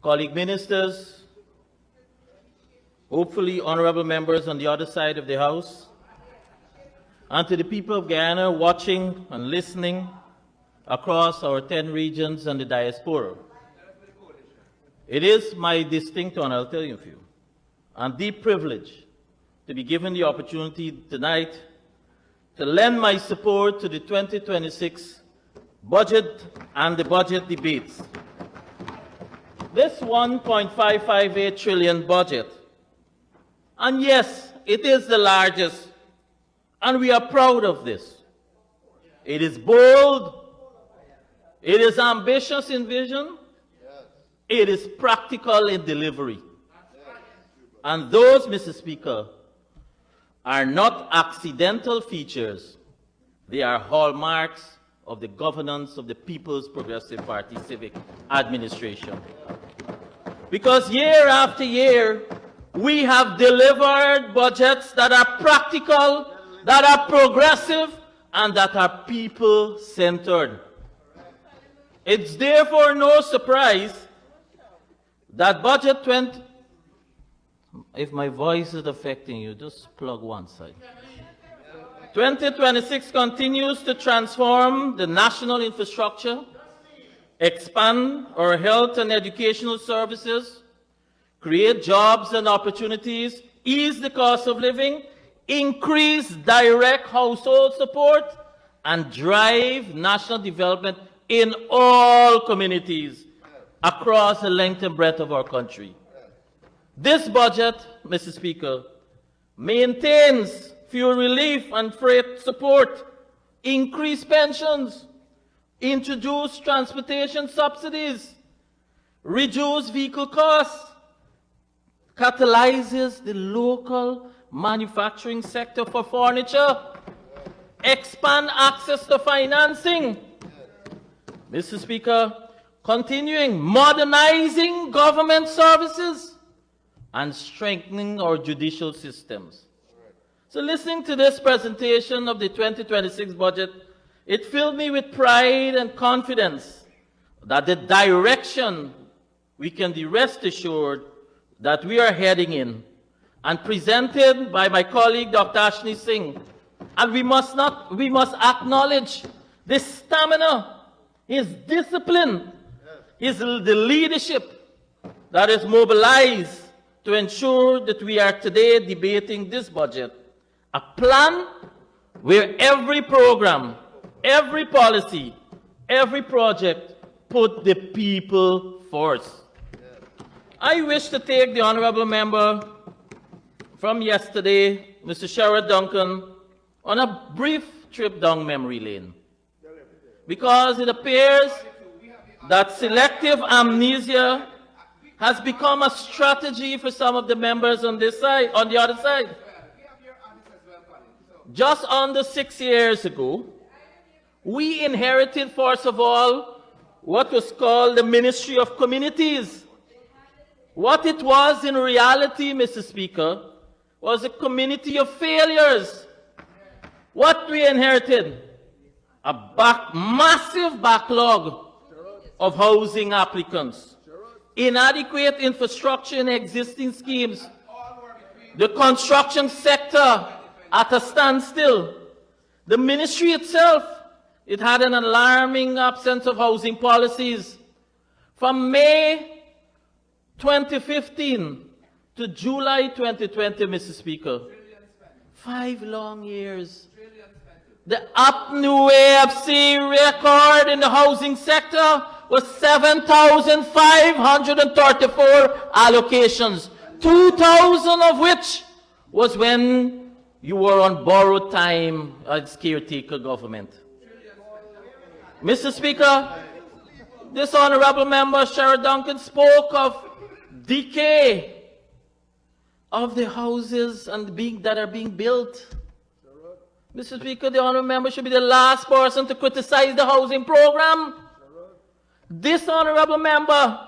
colleague ministers, hopefully honorable members on the other side of the House, and to the people of Guyana watching and listening across our 10 regions and the diaspora. It is my distinct honor, I'll tell you a few, and deep privilege to be given the opportunity tonight to lend my support to the 2026 budget and the budget debates. This 1.558 trillion budget, and yes, it is the largest, and we are proud of this. It is bold, it is ambitious in vision, it is practical in delivery. And those, Mr. Speaker, are not accidental features. They are hallmarks of the governance of the People's Progressive Party civic administration. Because year after year, we have delivered budgets that are practical, that are progressive, and that are people-centered. It's therefore no surprise that Budget 20... If my voice is affecting you, just plug one side. 2026 continues to transform the national infrastructure, expand our health and educational services, create jobs and opportunities, ease the cost of living, increase direct household support, and drive national development in all communities across the length and breadth of our country. This budget, Mr. Speaker, maintains fuel relief and freight support, increase pensions, introduce transportation subsidies, reduce vehicle costs, catalyzes the local manufacturing sector for furniture, expand access to financing. Mr. Speaker, continuing modernizing government services and strengthening our judicial systems. So listening to this presentation of the 2026 budget, it filled me with pride and confidence that the direction we can be rest assured that we are heading in, and presented by my colleague Dr. Ashni Singh. And we must acknowledge this stamina, his discipline, the leadership that is mobilized to ensure that we are today debating this budget, a plan where every program, every policy, every project put the people first. I wish to take the honorable member from yesterday, Mr. Sherrod Duncan, on a brief trip down memory lane, because it appears that selective amnesia has become a strategy for some of the members on this side, on the other side. Just under 6 years ago, we inherited, first of all, what was called the Ministry of Communities. What it was in reality, Mr. Speaker, was a community of failures. What we inherited? A massive backlog of housing applicants, inadequate infrastructure in existing schemes, the construction sector at a standstill. The ministry itself, it had an alarming absence of housing policies. From May 2015 to July 2020, Mr. Speaker, 5 long years. The APNU-AFC record in the housing sector was 7,534 allocations, 2,000 of which was when you were on borrowed time as caretaker government. Mr. Speaker, this honorable member, Sherrod Duncan, spoke of decay of the houses and that are being built. Mr. Speaker, the honorable member should be the last person to criticize the housing program. This honorable member,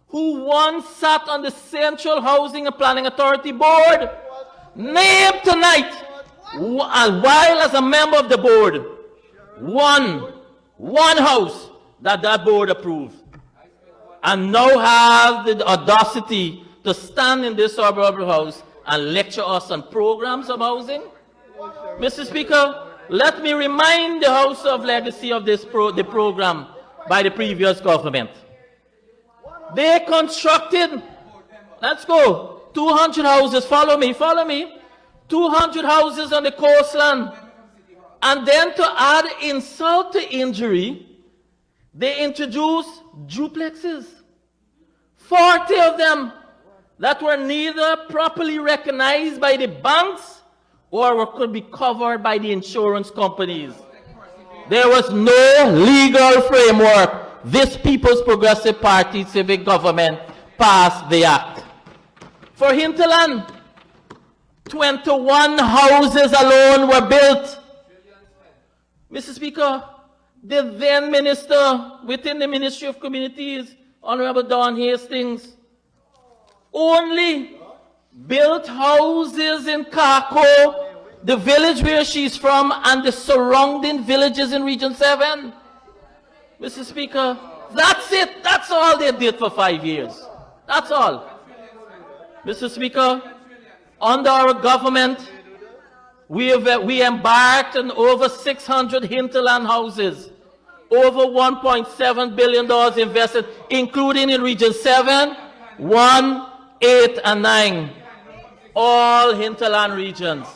who once sat on the Central Housing and Planning Authority Board, named tonight, while as a member of the board, one house that board approved. and now have the audacity to stand in this honorable house and lecture us on programs of housing? Mr. Speaker, let me remind the House of Legacy of the program by the previous government. They constructed, let's go, 200 houses, follow me, 200 houses on the coastline. And then to add insult to injury, they introduced duplexes, 40 of them that were neither properly recognized by the banks or could be covered by the insurance companies. There was no legal framework. This People's Progressive Party civic government passed the act. For hinterland, 21 houses alone were built. Mr. Speaker, the then minister within the Ministry of Communities, Honorable Dawn Hastings, only built houses in 𝐁𝐔𝐃𝐄, the village where she's from, and the surrounding villages in Region 7. Mr. Speaker, that's it. That's all they did for 5 years. That's all. Mr. Speaker, under our government, we embarked on over 600 hinterland houses, over $1.7 billion invested, including in Region 7, 1, 8, and 9, all hinterland regions.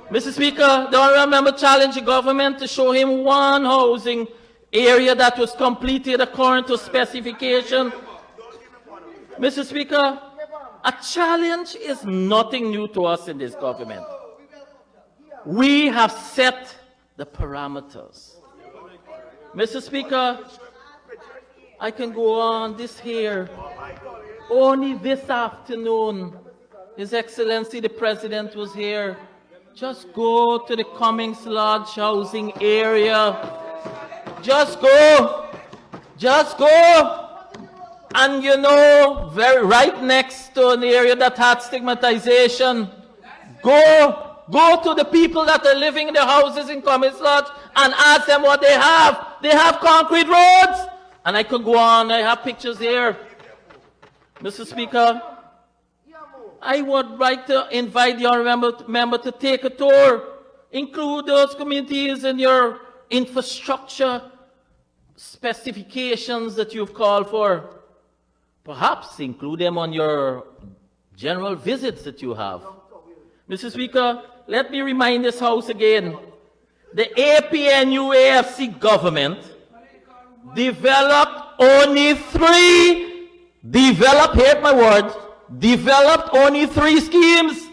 Mr. Speaker, the honorable member challenged the government to show him one housing area that was completed according to specification. Mr. Speaker, a challenge is nothing new to us in this government. We have set the parameters. Mr. Speaker, I can go on this here. Only this afternoon, His Excellency the President was here. Just go to the Cummings Lodge housing area. Just go. Just go. And you know, right next to an area that had stigmatization, go to the people that are living in the houses in Cummings Lodge and ask them what they have. They have concrete roads. And I could go on. I have pictures here. Mr. Speaker, I would like to invite the honorable member to take a tour. Include those communities in your infrastructure specifications that you've called for. Perhaps include them on your general visits that you have. Mr. Speaker, let me remind this House again. The APNU-AFC government developed only developed only three schemes.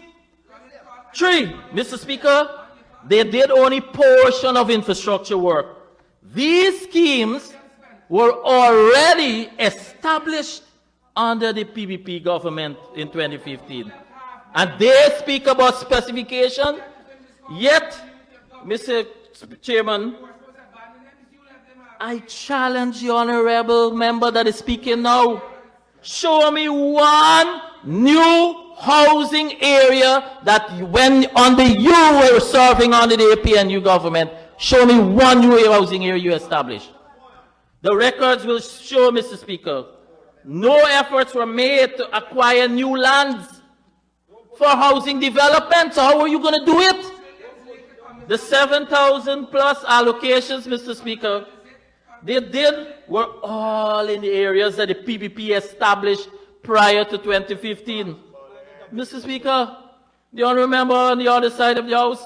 Mr. Speaker, they did only portion of infrastructure work. These schemes were already established under the PPP government in 2015. And they speak about specification, yet, Mr. Chairman, I challenge the honorable member that is speaking now. Show me one new housing area that when under you were serving under the APNU government, show me one new housing area you established. The records will show, Mr. Speaker, no efforts were made to acquire new lands for housing development. So how are you going to do it? The 7,000 plus allocations, Mr. Speaker, they did were all in the areas that the PPP established prior to 2015. Mr. Speaker, the honorable member on the other side of the House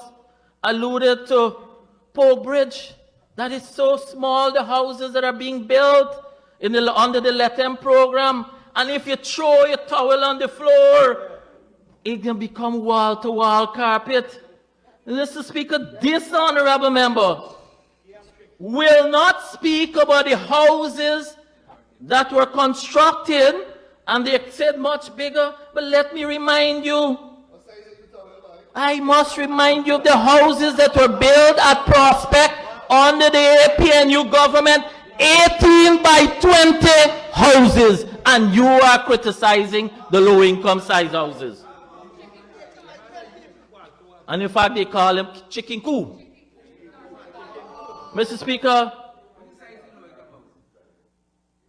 alluded to Poe Bridge. That is so small, the houses that are being built under the Let Them program. And if you throw your towel on the floor, it can become wall-to-wall carpet. Mr. Speaker, this honorable member will not speak about the houses that were constructed and they said much bigger, but let me remind you, I must remind you of the houses that were built at Prospect under the APNU government, 18 by 20 houses, and you are criticizing the low-income size houses. And in fact, they call them chicken coop. Mr. Speaker,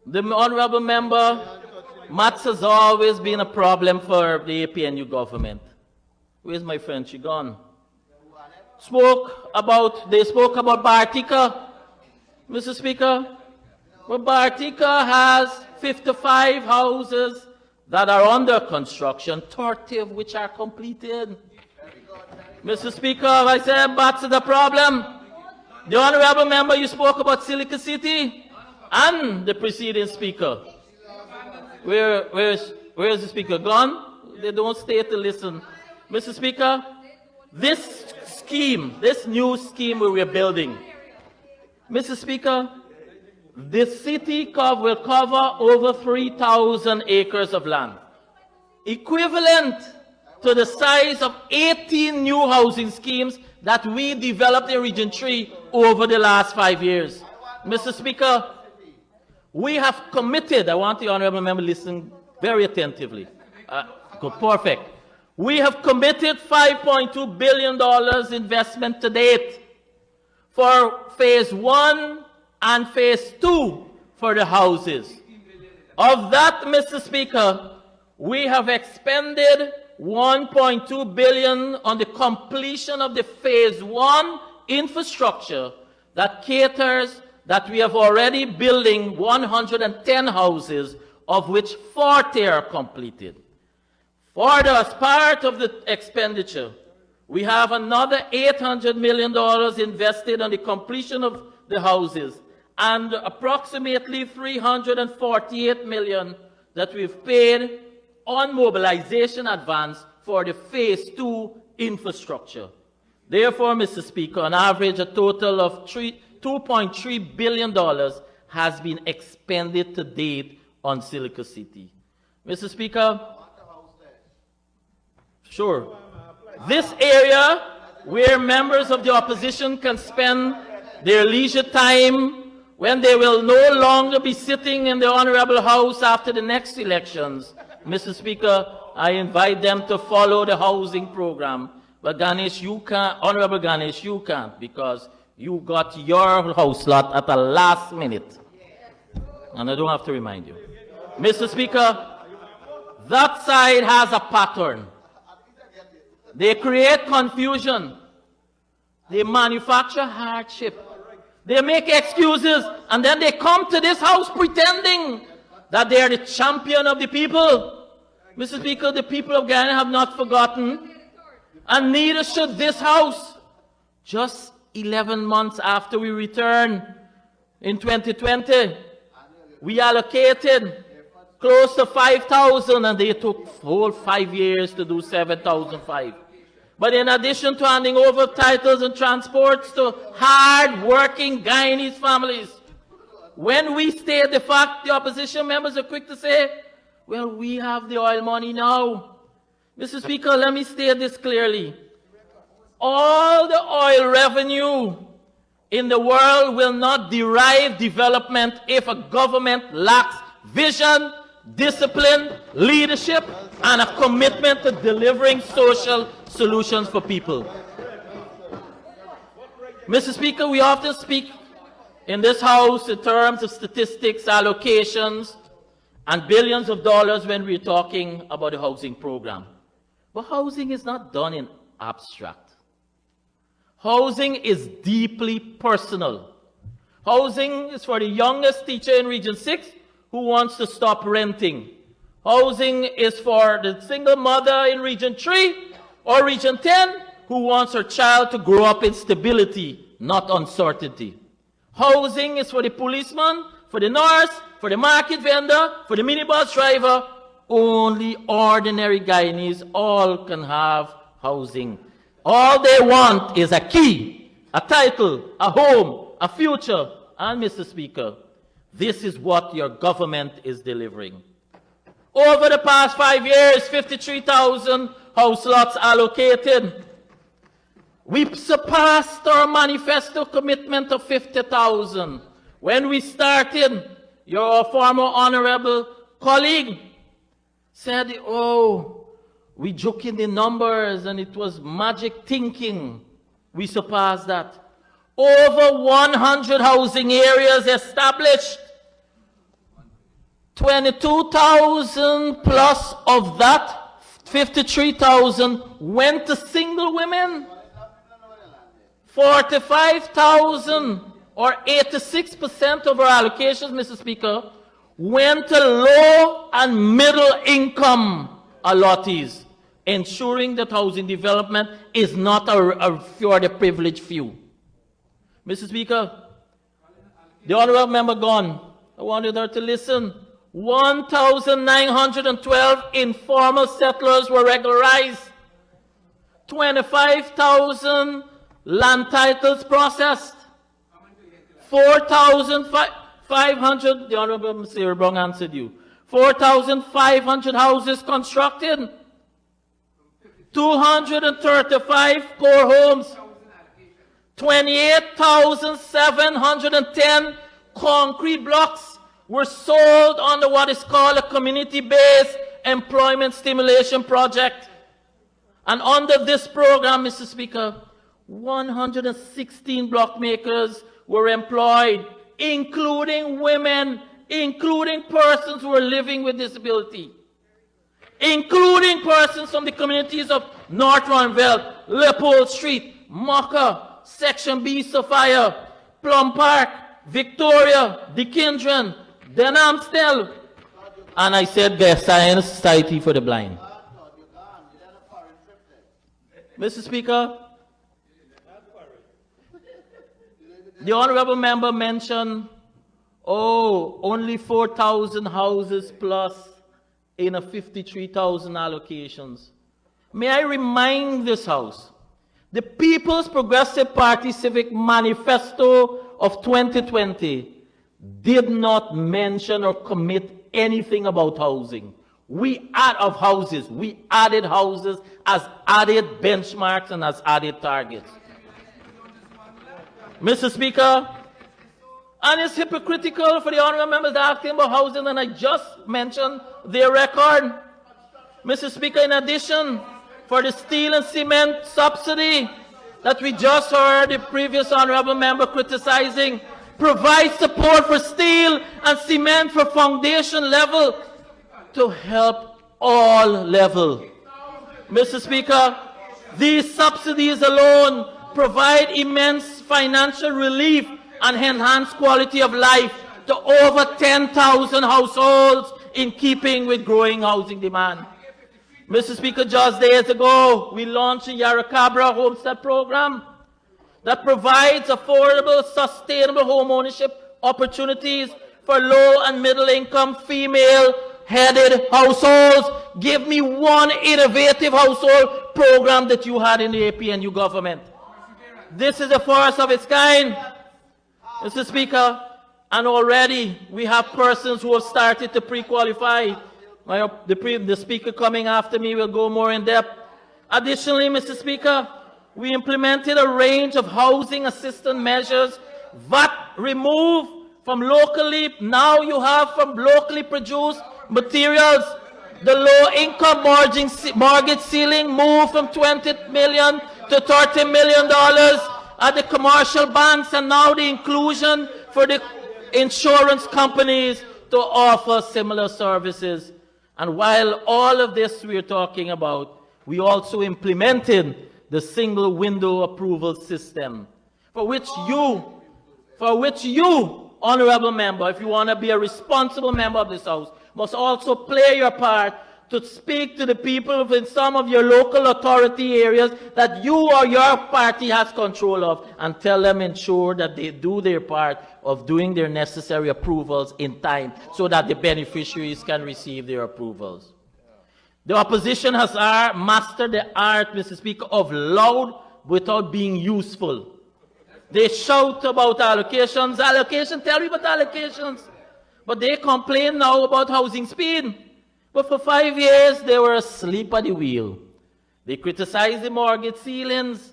The honorable member, maths has always been a problem for the APNU government. Where's my friend? She gone. They spoke about Bartica, Mr. Speaker. Well, Bartica has 55 houses that are under construction, 30 of which are completed. Mr. Speaker, I said that's the problem. The honorable member, you spoke about Silicon City and the preceding speaker. Where is the speaker? Gone? They don't stay to listen. Mr. Speaker, this scheme, this new scheme we're building, Mr. Speaker, the city will cover over 3,000 acres of land, equivalent to the size of 18 new housing schemes that we developed in Region 3 over the last 5 years. Mr. Speaker, we have committed, I want the honorable member to listen very attentively. Good, perfect. We have committed $5.2 billion investment to date for phase 1 and phase 2 for the houses. Of that, Mr. Speaker, we have expended $1.2 billion on the completion of the phase 1 infrastructure that caters that we have already building 110 houses, of which 40 are completed. Further, as part of the expenditure, we have another $800 million invested on the completion of the houses and approximately $348 million that we've paid on mobilization advance for the phase 2 infrastructure. Therefore, Mr. Speaker, on average, a total of $2.3 billion has been expended to date on Silicon City. Mr. Speaker, sure. This area where members of the opposition can spend their leisure time when they will no longer be sitting in the Honorable House after the next elections. Mr. Speaker, I invite them to follow the housing program. But Ganesh, you can't, Honorable Ganesh, you can't, because you got your house lot at the last minute. And I don't have to remind you. Mr. Speaker, that side has a pattern. They create confusion. They manufacture hardship. They make excuses, and then they come to this house pretending that they are the champion of the people. Mr. Speaker, the people of Ghana have not forgotten, and neither should this house. Just 11 months after we returned in 2020, we allocated close to 5,000, and they took whole 5 years to do 7,005. But in addition to handing over titles and transports to hard-working Guyanese families, when we state the fact, the opposition members are quick to say, well, we have the oil money now. Mr. Speaker, let me state this clearly. All the oil revenue in the world will not derive development if a government lacks vision, discipline, leadership, and a commitment to delivering social solutions for people. Mr. Speaker, we often speak in this House in terms of statistics, allocations, and billions of dollars when we're talking about the housing program. But housing is not done in abstract. Housing is deeply personal. Housing is for the youngest teacher in Region 6 who wants to stop renting. Housing is for the single mother in Region 3 or Region 10 who wants her child to grow up in stability, not uncertainty. Housing is for the policeman, for the nurse, for the market vendor, for the minibus driver. Only ordinary Guyanese all can have housing. All they want is a key, a title, a home, a future. And Mr. Speaker, this is what your government is delivering. Over the past 5 years, 53,000 house lots allocated. We surpassed our manifesto commitment of 50,000. When we started, your former honorable colleague said, oh, we joke in the numbers and it was magic thinking. We surpassed that. Over 100 housing areas established. 22,000 plus of that, 53,000 went to single women. 45,000 or 86% of our allocations, Mr. Speaker, went to low and middle income allottees, ensuring that housing development is not for the privileged few. Mr. Speaker, the honourable member gone. I wanted her to listen. 1,912 informal settlers were regularized. 25,000 land titles processed. 4,500, the Honourable Mr. Brown answered you. 4,500 houses constructed. 235 core homes. 28,710 concrete blocks were sold under what is called a community-based employment stimulation project. And under this program, Mr. Speaker, 116 block makers were employed, including women, including persons who are living with disability, including persons from the communities of North Ronville, Leopold Street, Mocha, Section B, Sophia, Plum Park, Victoria, Dickinson, Denhamstel, and I said the Science Society for the Blind. Mr. Speaker, the honourable member mentioned, only 4,000 houses plus in a 53,000 allocations. May I remind this House, the People's Progressive Party Civic Manifesto of 2020 did not mention or commit anything about housing. We added houses as added benchmarks and as added targets. Mr. Speaker, and it's hypocritical for the honourable members to ask him about housing, and I just mentioned their record. Mr. Speaker, in addition, for the steel and cement subsidy that we just heard the previous honourable member criticizing, provide support for steel and cement for foundation level to help all level. Mr. Speaker, these subsidies alone provide immense financial relief and enhance quality of life to over 10,000 households in keeping with growing housing demand. Mr. Speaker, just days ago, we launched the Yarracabra Homestead Program that provides affordable, sustainable home ownership opportunities for low and middle income female-headed households. Give me one innovative household program that you had in the APNU government. This is the first of its kind, Mr. Speaker, and already we have persons who have started to pre-qualify. The speaker coming after me will go more in depth. Additionally, Mr. Speaker, we implemented a range of housing assistance measures, VAT removed from locally, now you have from locally produced materials. The low-income mortgage ceiling moved from $20 million to $30 million at the commercial banks, and now the inclusion for the insurance companies to offer similar services. And while all of this we're talking about, we also implemented the single window approval system, for which you, honourable member, if you want to be a responsible member of this House, must also play your part to speak to the people in some of your local authority areas that you or your party has control of, and tell them, ensure that they do their part of doing their necessary approvals in time so that the beneficiaries can receive their approvals. The opposition has mastered the art, Mr. Speaker, of loud without being useful. They shout about allocations, tell me about allocations, but they complain now about housing speed. But for 5 years, they were asleep at the wheel. They criticized the mortgage ceilings,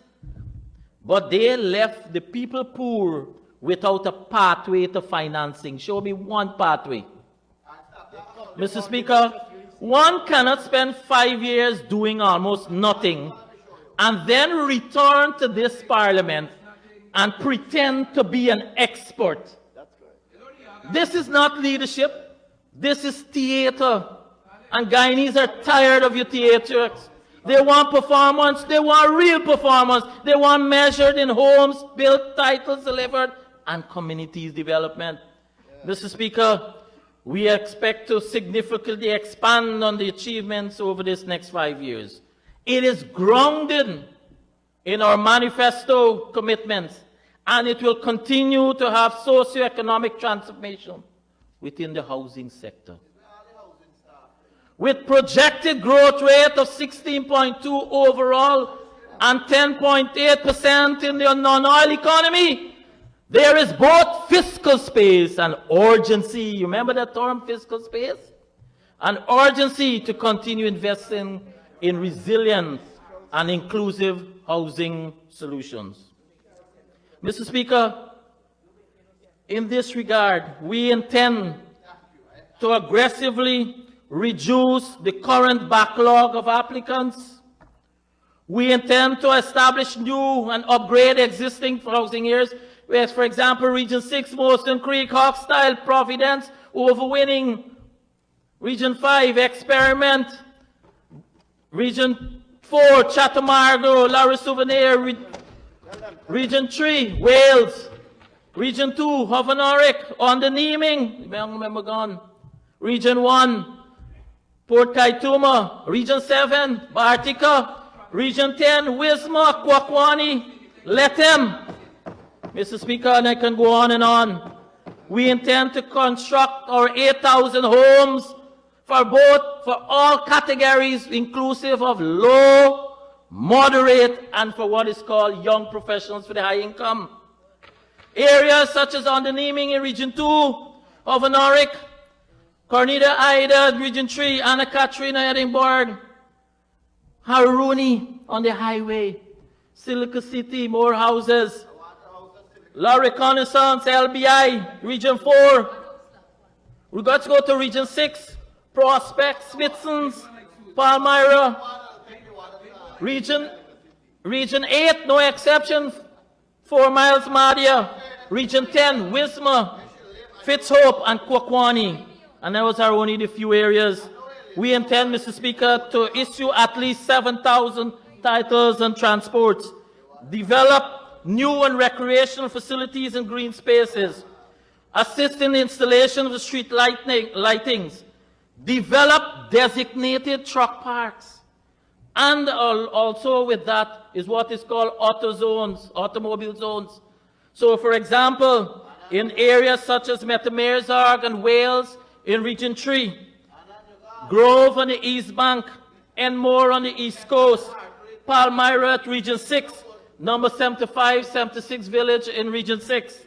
but they left the people poor without a pathway to financing. Show me one pathway. Mr. Speaker, one cannot spend 5 years doing almost nothing and then return to this parliament and pretend to be an expert. This is not leadership. This is theater. And Guyanese are tired of your theatrics. They want performance. They want real performance. They want measured in homes, built, titles delivered, and communities development. Mr. Speaker, we expect to significantly expand on the achievements over this next 5 years. It is grounded in our manifesto commitments, and it will continue to have socio-economic transformation within the housing sector. With projected growth rate of 16.2 overall and 10.8% in the non-oil economy, there is both fiscal space and urgency. You remember that term, fiscal space? An urgency to continue investing in resilient and inclusive housing solutions. Mr. Speaker, in this regard, we intend to aggressively reduce the current backlog of applicants. We intend to establish new and upgrade existing housing areas, where, for example, Region 6, Molson Creek, Hawkstyle, Providence, Overwinning, Region 5, Experiment, Region 4, Chatamargo, Larry Souvenir, Region 3, Wales, Region 2, Hovenorik, Onderneming, remember gone, Region 1, Port Kaituma, Region 7, Bartica, Region 10, Wisma, Kwakwani, Letem. Mr. Speaker, and I can go on and on. We intend to construct our 8,000 homes for all categories, inclusive of low, moderate, and for what is called young professionals for the high income. Areas such as Onderneming in Region 2, Hovenorik, Cornida Ida, Region 3, Anna Katrina, Edinburgh, Haruni on the highway, Silica City, more houses, La Reconnaissance, LBI, Region 4. We got to go to Region 6, Prospect, Smithsons, Palmyra, Region 8, no exception, 4 Miles, Mahdia, Region 10, Wisma, Fitzhope, and Kwakwani. And those are only the few areas. We intend, Mr. Speaker, to issue at least 7,000 titles and transports, develop new and recreational facilities and green spaces, assist in the installation of the street lightings, develop designated truck parks, and also with that is what is called auto zones, automobile zones. So, for example, in areas such as Metamerzarg and Wales in Region 3, Grove on the East Bank, Enmore on the East Coast, Palmyra at Region 6, number 75, 76 Village in Region 6.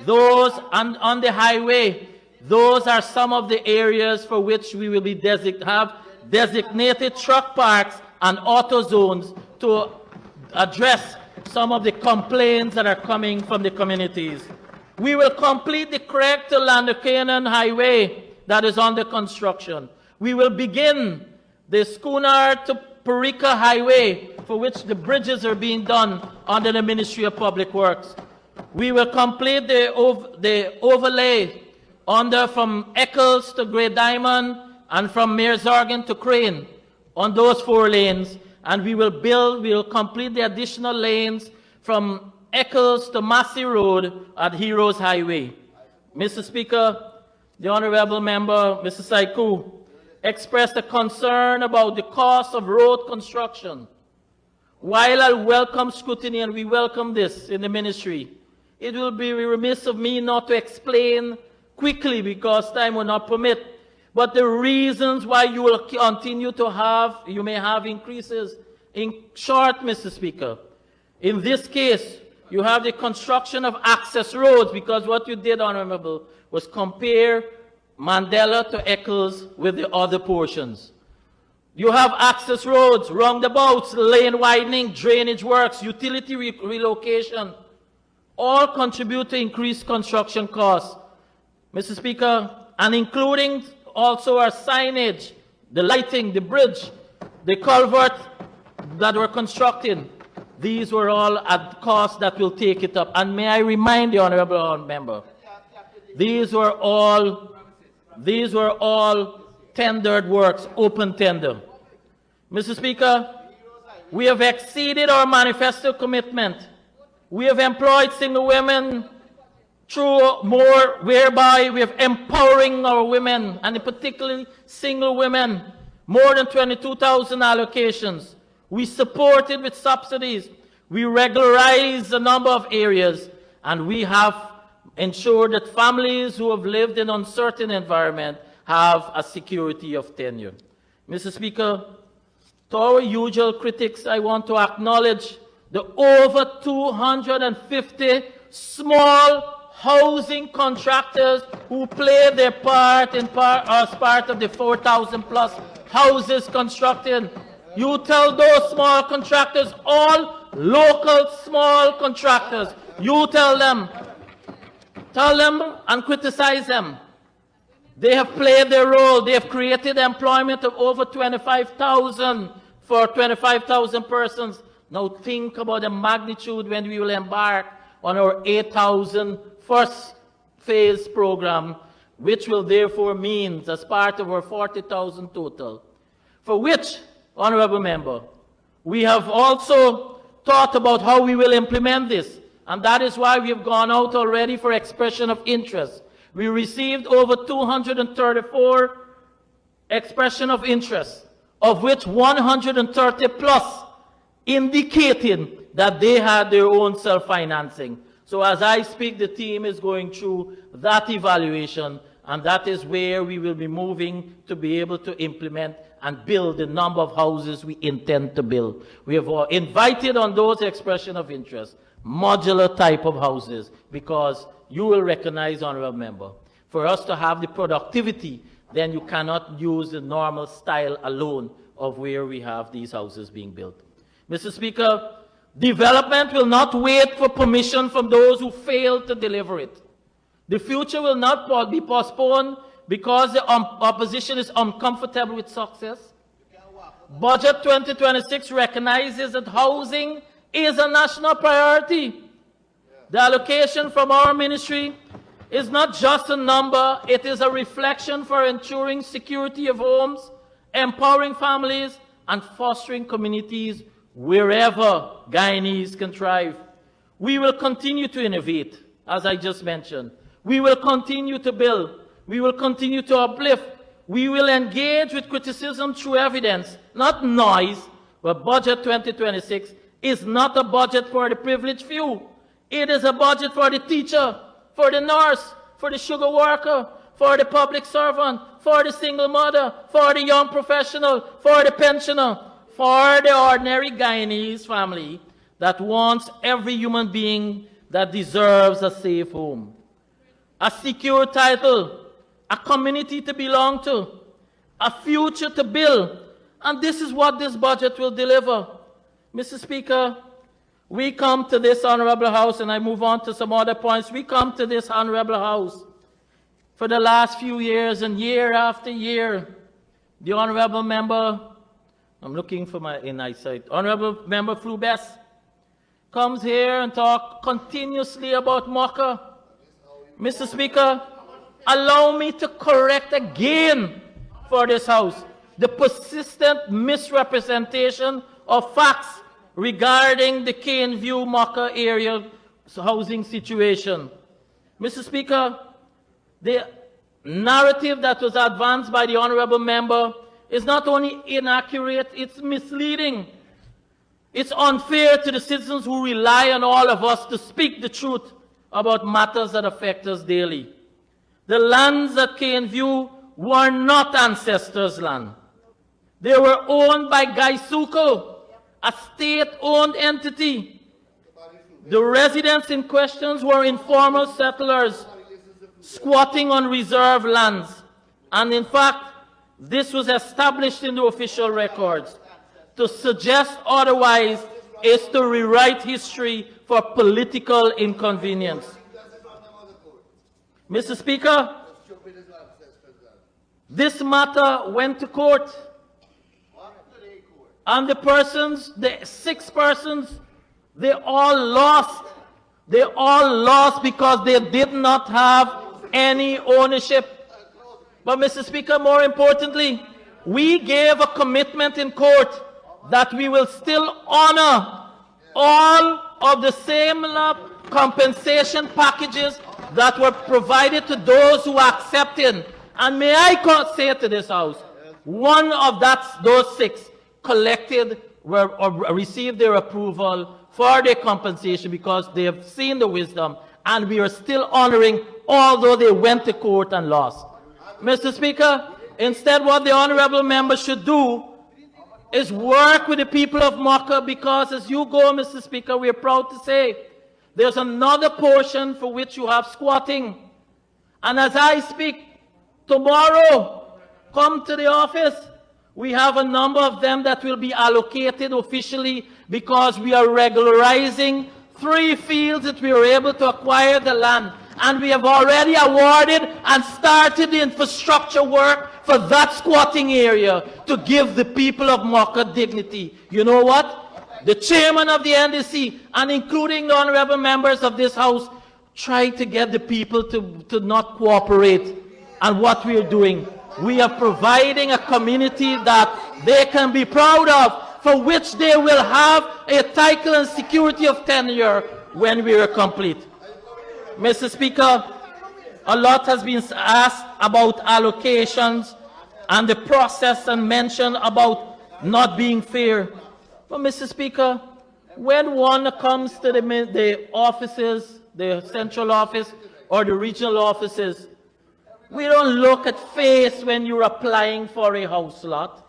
Those on the highway, those are some of the areas for which we will be have designated truck parks and auto zones to address some of the complaints that are coming from the communities. We will complete the Craig to Landocanon Highway that is under construction. We will begin the Schooner to Parika Highway, for which the bridges are being done under the Ministry of Public Works. We will complete the overlay from Eccles to Great Diamond and from Meersargen to Crane on those 4 lanes. And we will complete the additional lanes from Eccles to Massey Road at Heroes Highway. Mr. Speaker, the Honorable Member, Mr. Saiku, expressed a concern about the cost of road construction. While I welcome scrutiny, and we welcome this in the ministry, it will be remiss of me not to explain quickly, because time will not permit, but the reasons why you will continue to you may have increases. In short, Mr. Speaker, in this case, you have the construction of access roads, because what you did, Honorable, was compare Mandela to Eccles with the other portions. You have access roads, roundabouts, lane widening, drainage works, utility relocation, all contribute to increased construction costs. Mr. Speaker, and including also our signage, the lighting, the bridge, the culvert that we're constructing, these were all at costs that will take it up. And may I remind the Honorable Member, these were all These were all tendered works, open tender. Mr. Speaker, we have exceeded our manifesto commitment. We have employed single women through more, whereby we have empowering our women, and particularly single women, more than 22,000 allocations. We supported with subsidies. We regularized a number of areas, and we have ensured that families who have lived in uncertain environment have a security of tenure. Mr. Speaker, to our usual critics, I want to acknowledge the over 250 small housing contractors who play their part as part of the 4,000 plus houses constructed. You tell those small contractors, all local small contractors, you tell them and criticize them. They have played their role. They have created employment of over 25,000 for 25,000 persons. Now think about the magnitude when we will embark on our 8,000 first phase program, which will therefore mean, as part of our 40,000 total, for which, Honorable Member, we have also thought about how we will implement this. And that is why we have gone out already for expression of interest. We received over 234 expression of interest, of which 130 plus indicating that they had their own self-financing. So as I speak, the team is going through that evaluation, and that is where we will be moving to be able to implement and build the number of houses we intend to build. We have invited on those expression of interest modular type of houses, because you will recognize, Honorable Member, for us to have the productivity, then you cannot use the normal style alone of where we have these houses being built. Mr. Speaker, development will not wait for permission from those who fail to deliver it. The future will not be postponed because the opposition is uncomfortable with success. Budget 2026 recognizes that housing is a national priority. The allocation from our ministry is not just a number, it is a reflection for ensuring security of homes, empowering families, and fostering communities wherever Guyanese can thrive. We will continue to innovate, as I just mentioned. We will continue to build. We will continue to uplift. We will engage with criticism through evidence, not noise. But Budget 2026 is not a budget for the privileged few. It is a budget for the teacher, for the nurse, for the sugar worker, for the public servant, for the single mother, for the young professional, for the pensioner, for the ordinary Guyanese family that wants every human being that deserves a safe home, a secure title, a community to belong to, a future to build. And this is what this budget will deliver. Mr. Speaker, we come to this Honorable House, and I move on to some other points. We come to this Honorable House for the last few years, and year after year, the Honorable Member, I'm looking for my eyesight, Honorable Member Flubes comes here and talk continuously about MOCA. Mr. Speaker, allow me to correct again for this House the persistent misrepresentation of facts regarding the 𝐁𝐔𝐃𝐆𝐄 MOCA area housing situation. Mr. Speaker, the narrative that was advanced by the Honorable Member is not only inaccurate, it's misleading. It's unfair to the citizens who rely on all of us to speak the truth about matters that affect us daily. The lands at 𝐁𝐔𝐃𝐆𝐄 were not ancestors' land. They were owned by 𝐁𝐔𝐃𝐆𝐄, a state-owned entity. The residents in question were informal settlers squatting on reserved lands. And in fact, this was established in the official records. To suggest otherwise is to rewrite history for political inconvenience. Mr. Speaker, this matter went to court. And the 6 persons, they all lost. They all lost because they did not have any ownership. But, Mr. Speaker, more importantly, we gave a commitment in court that we will still honor all of the same compensation packages that were provided to those who are accepting. And may I say to this House, one of those 6 collected or received their approval for their compensation because they have seen the wisdom, and we are still honoring, although they went to court and lost. Mr. Speaker, instead what the honorable member should do is work with the people of Mocha, because as you go, Mr. Speaker, we are proud to say there's another portion for which you have squatting. And as I speak, tomorrow, come to the office. We have a number of them that will be allocated officially, because we are regularizing 3 fields that we were able to acquire the land. And we have already awarded and started the infrastructure work for that squatting area to give the people of Mocha dignity. You know what? The chairman of the NDC, and including the honorable members of this House, try to get the people to not cooperate. And what we are doing, we are providing a community that they can be proud of, for which they will have a title and security of tenure when we are complete. Mr. Speaker, a lot has been asked about allocations and the process, and mentioned about not being fair. But, Mr. Speaker, when one comes to the offices, the central office or the regional offices, we don't look at face when you're applying for a house lot.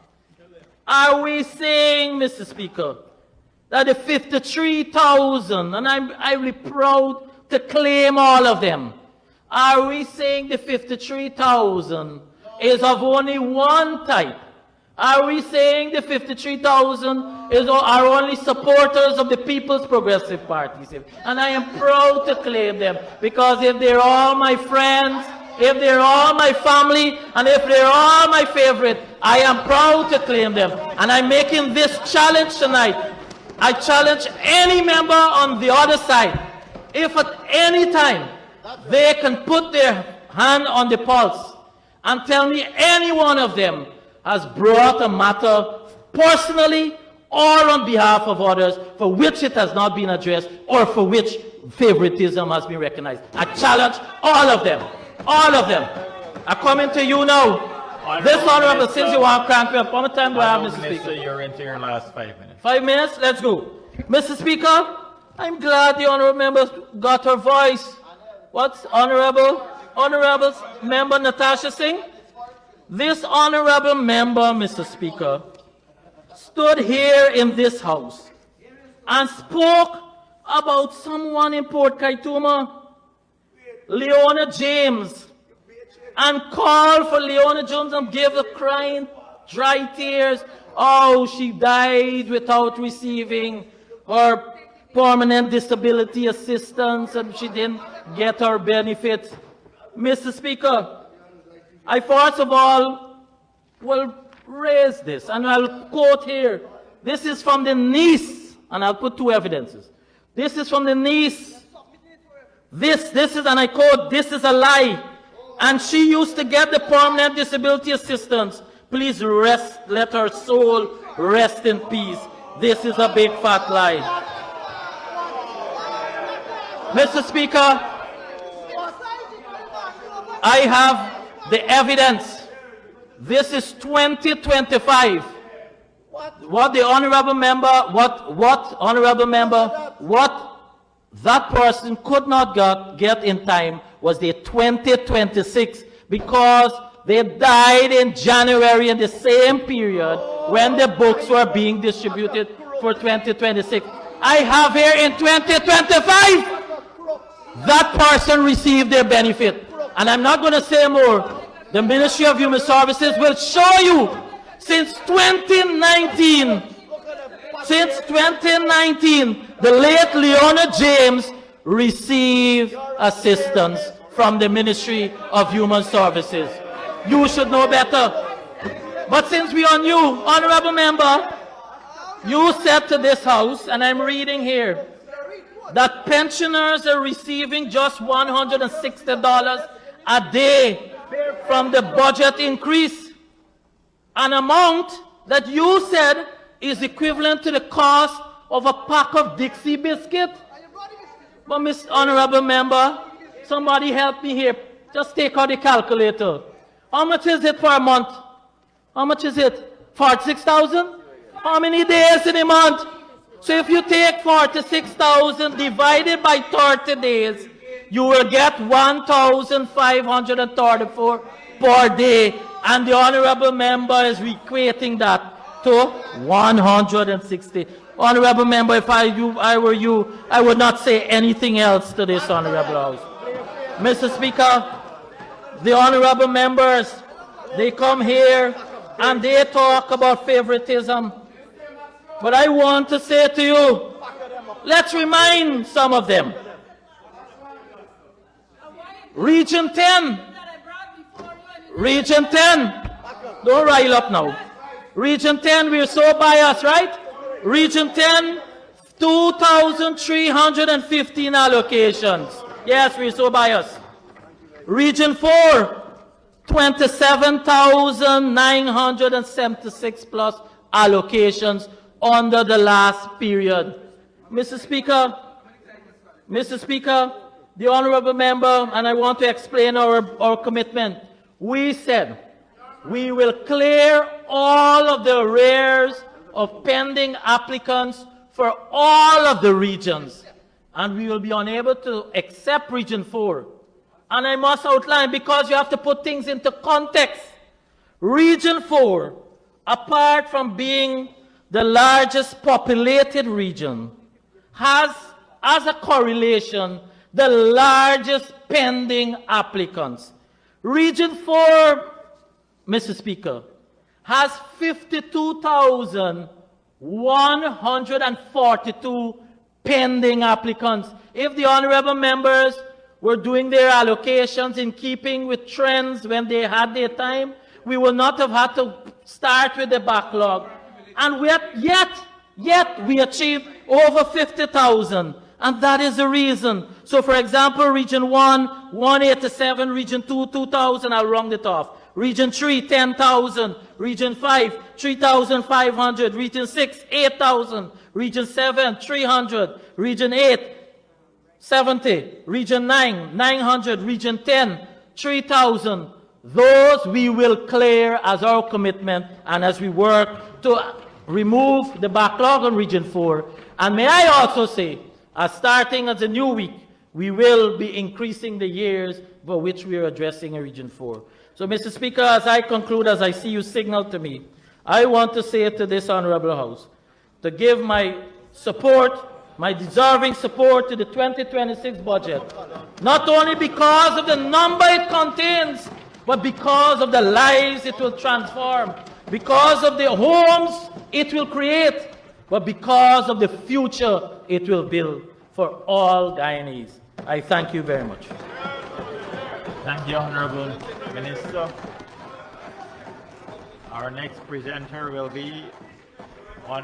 Are we saying, Mr. Speaker, that the 53,000, and I'm really proud to claim all of them, are we saying the 53,000 is of only one type? Are we saying the 53,000 are only supporters of the People's Progressive Party? And I am proud to claim them, because if they're all my friends, if they're all my family, and if they're all my favorite, I am proud to claim them. And I'm making this challenge tonight. I challenge any member on the other side, if at any time they can put their hand on the pulse and tell me any one of them has brought a matter personally or on behalf of others for which it has not been addressed, or for which favoritism has been recognized. I challenge all of them. All of them. I'm coming to you now. This honorable, since you want to crank me up, how much time do I have, Mr. Speaker? You're into your last 5 minutes. 5 minutes? Let's go. Mr. Speaker, I'm glad the honorable member got her voice. What's honorable? Honorable member Natasha Singh? This honorable member, Mr. Speaker, stood here in this House and spoke about someone in Port Kaituma, Leona James, and called for Leona James and gave the crying dry tears. Oh, she died without receiving her permanent disability assistance, and she didn't get her benefits. Mr. Speaker, I first of all will raise this, and I'll quote here. This is from the niece, and I'll put 2 evidences. This is from the niece. This is, and I quote, "This is a lie. And she used to get the permanent disability assistance. Please rest, let her soul rest in peace. This is a big fat lie." Mr. Speaker, I have the evidence. This is 2025. What the honorable member, what that person could not get in time was the 2026, because they died in January in the same period when the books were being distributed for 2026. I have here in 2025, that person received their benefit. And I'm not going to say more. The Ministry of Human Services will show you since 2019, the late Leona James received assistance from the Ministry of Human Services. You should know better. But since we are new, honorable member, you said to this House, and I'm reading here, that pensioners are receiving just $160 a day from the budget increase, an amount that you said is equivalent to the cost of a pack of Dixie biscuit. But, Mr. Honorable Member, somebody help me here. Just take out the calculator. How much is it for a month? How much is it? 46,000? How many days in a month? So if you take 46,000 divided by 30 days, you will get 1,534 per day. And the Honorable Member is equating that to 160. Honorable Member, if I were you, I would not say anything else to this Honorable House. Mr. Speaker, the Honorable Members, they come here and they talk about favoritism. But I want to say to you, let's remind some of them. Region 10. Region 10. Don't rile up now. Region 10, we're so biased, right? Region 10, 2,315 allocations. Yes, we're so biased. Region 4, 27,976 plus allocations under the last period. Mr. Speaker, the Honorable Member, and I want to explain our commitment. We said we will clear all of the arrears of pending applicants for all of the regions, and we will be unable to accept Region 4. And I must outline, because you have to put things into context. Region 4, apart from being the largest populated region, has, as a correlation, the largest pending applicants. Region 4, Mr. Speaker, has 52,142 pending applicants. If the Honorable Members were doing their allocations in keeping with trends when they had their time, we would not have had to start with the backlog. And yet we achieved over 50,000. And that is the reason. So, for example, Region 1, 187, Region 2, 2,000, I'll round it off. Region 3, 10,000. Region 5, 3,500. Region 6, 8,000. Region 7, 300. Region 8, 70. Region 9, 900. Region 10, 3,000. Those we will clear as our commitment and as we work to remove the backlog on Region 4. And may I also say, starting as a new week, we will be increasing the years for which we are addressing in Region 4. So, Mr. Speaker, as I conclude, as I see you signal to me, I want to say to this Honorable House to give my support, my deserving support to the 2026 budget, not only because of the number it contains, but because of the lives it will transform, because of the homes it will create, but because of the future it will build for all Guyanese. I thank you very much. Thank you, Honorable Minister. Our next presenter will be